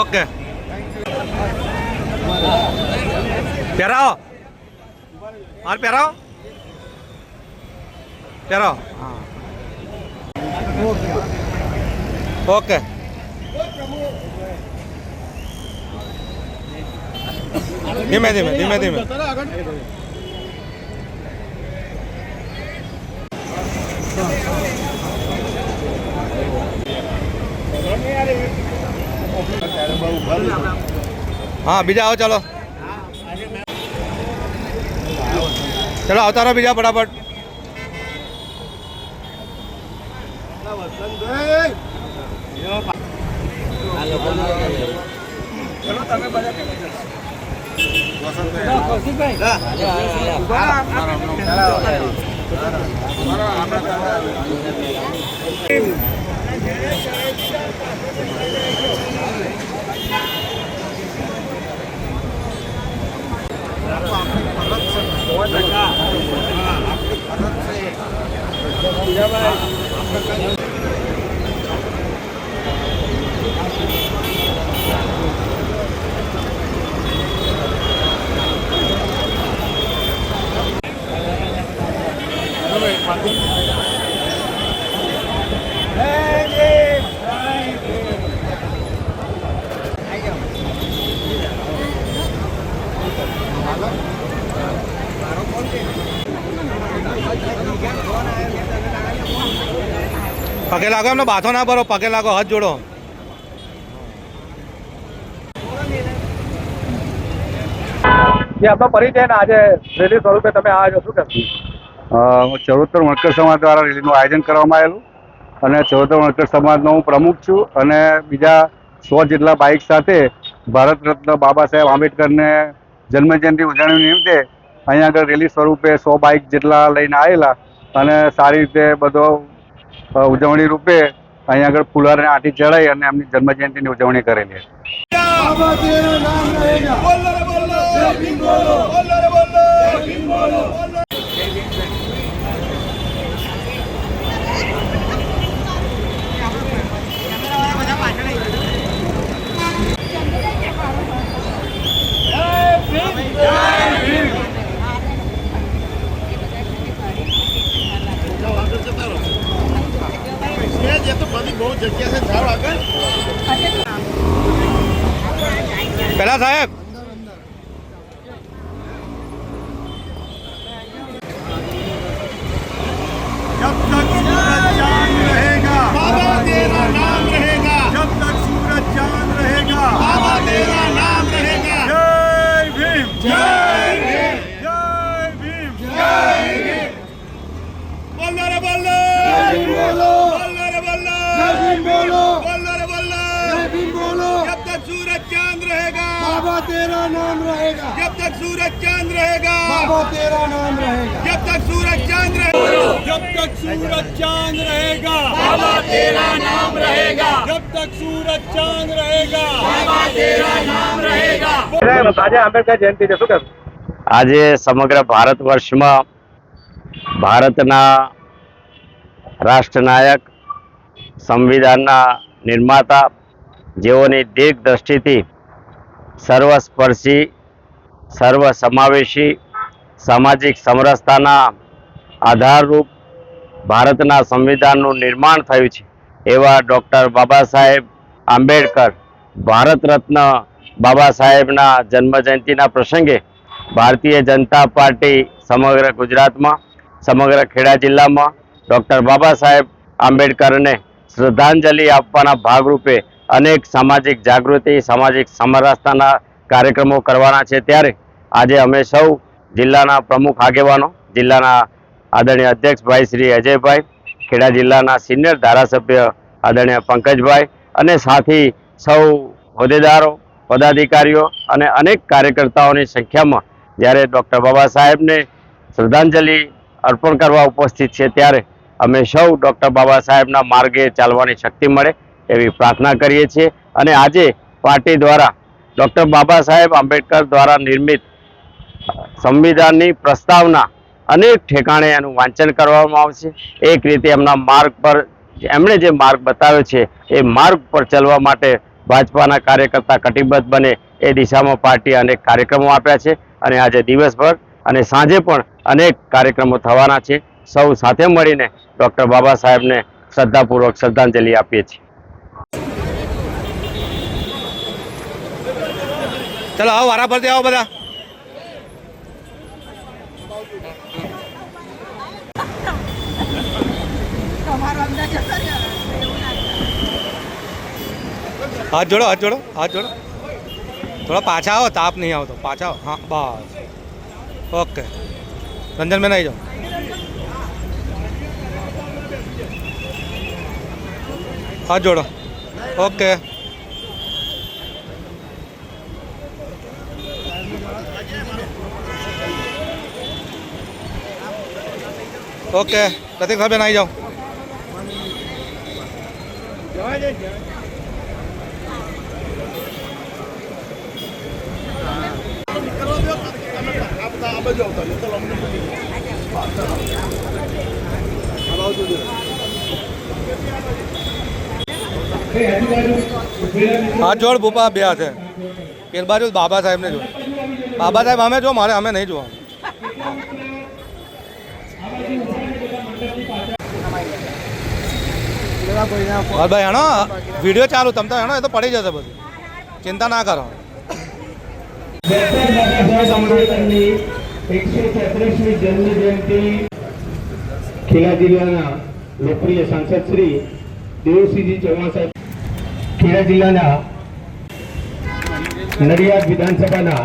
Okay પહેરાવો હાલ પહેરાવો પહેરાવો okay धीमे धीमे धीमे धीमे हाँ बीजा आओ चलो चलो आवता रहो बीजा फटाफट पगे लागो एमने बाथो ना भरो पगे लागो हाथ जोड़ो आपनो परिचय ने आज रेली स्वरूपे तमे आज शुं करशो चरोतर वणकर समाज द्वारा रेलीનું આયોજન કરવામાં આવેલું અને ચરોતર વણકર સમાજનો હું પ્રમુખ છું અને બીજા 100 જેટલા બાઇક સાથે ભારત રત્ન બાબા સાહેબ આંબેડકરને જન્મજયંતિ ઉજવણી નિમિત્તે અહીંયા આગળ રેલી સ્વરૂપે 100 બાઇક જેટલા લઈને આવેલા અને સારી રીતે બધો ઉજવણી રૂપે અહીંયા આગળ ફુલહારને આંટી ચડાઈ અને એમની જન્મજયંતિની ઉજવણી કરેલી पहला साहेब जब तक सूरज चांद रहेगा बाबा तेरा नाम रहेगा जब तक सूरज चांद रहेगा बाबा तेरा नाम रहेगा जय भीम जय भीम जय भीम जय भीम बोलो रे बोलो बोलो रे बोलो बोलो रे बोलो बोलो जब तक सूरज चांद रहेगा बाबा तेरा नाम रहेगा जब तक सूरज चांद रहेगा बाबा तेरा नाम रहेगा जब तक सूरज चांद रहेगा जब तक सूरज चांद रहेगा बाबा तेरा नाम रहेगा जब तक सूरज चांद रहेगा बाबा तेरा नाम रहेगा आज आंबेडकर जयंती છે શું કહેશો આજે સમગ્ર ભારત વર્ષમાં ભારતના રાષ્ટ્રનાયક સંવિધાનના નિર્માતા જેઓની દીર્ઘદ્રષ્ટિથી સર્વસ્પર્શી સર્વસમાવેશી સામાજિક સમરસતાના આધારરૂપ ભારતના સંવિધાનનું નિર્માણ થયું છે એવા ડૉક્ટર બાબા સાહેબ આંબેડકર ભારત રત્ન બાબા સાહેબના જન્મજયંતિના પ્રસંગે ભારતીય જનતા પાર્ટી સમગ્ર ગુજરાતમાં સમગ્ર ખેડા જિલ્લામાં ડૉક્ટર બાબા સાહેબ આંબેડકરને શ્રદ્ધાંજલિ આપવાના ભાગરૂપે અનેક સામાજિક જાગૃતિ સામાજિક સમરસતાના કાર્યક્રમો કરવાના છે ત્યારે આજે અમે સૌ જિલ્લાના પ્રમુખ આગેવાનો જિલ્લાના આદરણીય અધ્યક્ષભાઈ શ્રી અજયભાઈ ખેડા જિલ્લાના સિનિયર ધારાસભ્ય આદરણીય પંકજભાઈ અને સાથી સૌ હોદ્દેદારો પદાધિકારીઓ અને અનેક કાર્યકર્તાઓની સંખ્યામાં જ્યારે ડૉક્ટર બાબા સાહેબને શ્રદ્ધાંજલિ અર્પણ કરવા ઉપસ્થિત છે ત્યારે અમે સૌ ડૉક્ટર બાબા સાહેબના માર્ગે ચાલવાની શક્તિ મળે એવી પ્રાર્થના કરીએ છીએ અને આજે પાર્ટી દ્વારા ડૉક્ટર બાબા સાહેબ આંબેડકર દ્વારા નિર્મિત સંવિધાનની પ્રસ્તાવના અનેક ઠેકાણે એનું વાંચન કરવામાં આવશે એક રીતે એમના માર્ગ પર એમણે જે માર્ગ બતાવ્યો છે એ માર્ગ પર ચાલવા માટે ભાજપાના કાર્યકર્તા કટિબદ્ધ બને એ દિશામાં પાર્ટી અનેક કાર્યક્રમો આપ્યા છે અને આજે દિવસભર અને સાંજે પણ અનેક કાર્યક્રમો થવાના છે. સૌ સાથે મળીને ડૉક્ટર બાબા સાહેબને શ્રદ્ધાપૂર્વક શ્રદ્ધાંજલિ આપીએ છીએ. ચલો આવો વારા ફરતી આવો બધા. હાથ જોડો હાથ જોડો હાથ જોડો. થોડા પાછા આવો, તાપ નહીં આવતો. પાછા આવો. હા બસ ઓકે. રંજનબેન આવી જાઓ. હાથ જોડો. Okay okay. પ્રતિક્ષાબેન આવી જાઓ. હાથ જોડ ભૂપા બે હાથે. પેલ બાજુ બાબા સાહેબને જો. બાબા સાહેબ અમે જો, મારે અમે નહીં જોવા. ભાઈ હેણો વિડીયો ચાલુ, તમ તો હેણો એ તો પડી જશે બધું, ચિંતા ના કરો. ખેડા જિલ્લાના લોકપ્રિય સાંસદ શ્રી દેવસિંહજી ચૌહાણ સાહેબ, ખેડા જિલ્લાના નડિયાદ વિધાનસભાના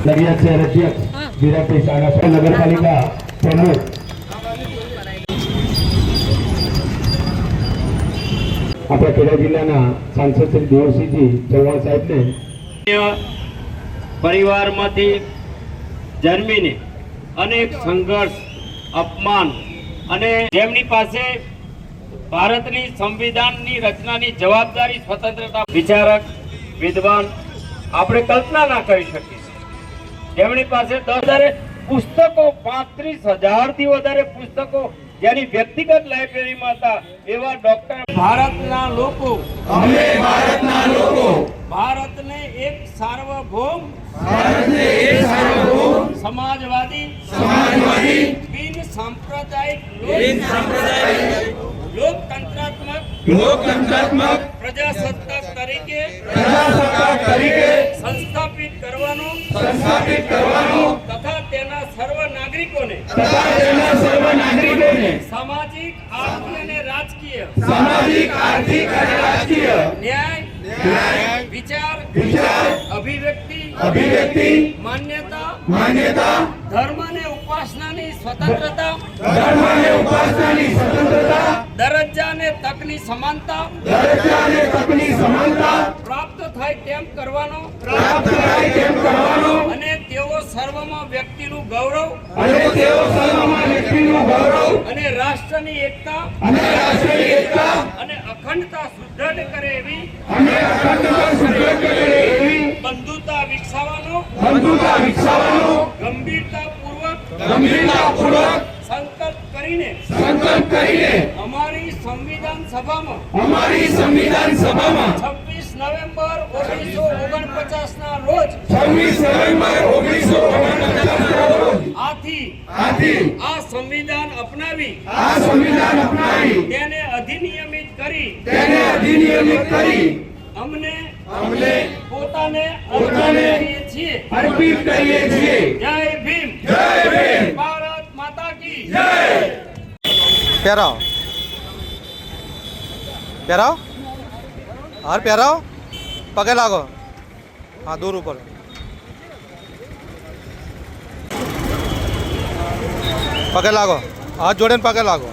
નડિયાદ શહેર અધ્યક્ષ વિરાટભાઈ સાણા, નગરપાલિકા પ્રમુખ આપણા ખેડા જિલ્લાના સાંસદ શ્રી દેવસિંહજી ચૌહાણ સાહેબને પરિવારમાંથી જન્મીને અનેક સંઘર્ષ, અપમાન અને જેમની પાસે ભારતની સંવિધાનની રચનાની જવાબદારી, સ્વતંત્રતા, વિચારક, વિદ્વાન આપણે કલ્પના ના કરી શકીએ, જેમની પાસે 10,000 પુસ્તકો, 35,000 થી વધારે પુસ્તકો જેની વ્યક્તિગત લાઇબ્રેરીમાં હતા એવા ડોક્ટર ભારતના લોકો, અમે ભારતના લોકો ભારતને એક સાર્વભૌમ સમાજવાદી બિન સાંપ્રદાયિક લોકતંત્રાત્મક પ્રજાસત્તાક તરીકે સંસ્થાપિત કરવાનો તથા તેના સર્વ નાગરિકોને સામાજિક, આર્થિક અને રાજકીય ન્યાય, વિચાર, અભિવ્યક્તિ, માન્યતા, ધર્મ અને ઉપાસનાની સ્વતંત્રતા, દરજ્જા અને તકની સમાનતા પ્રાપ્ત થાય તેમ કરવાનો અને તેઓ સર્વમાં વ્યક્તિનું ગૌરવ અને રાષ્ટ્રની એકતા અને અખંડતા સુદૃઢ કરે એવી બંધુતા વિકસાવવાનો ગંભીરતાપૂર્વક સંકલ્પ કરીને અમારી સંવિધાન સભામાં 26 નવેમ્બર 1949 ના રોજ આથી આ સંવિધાન અપનાવી તેને અધિનિયમિત કરી અમને પોતાને અર્પિત કરીએ છીએ. જય ભીમ. ભારત માતા કી જય. પહેરાવો પહેરાવો, હાર પહેરાવો, પગે લાગો. હા દૂર ઉપર. પગે લાગો, હાથ જોડે પગે લાગો.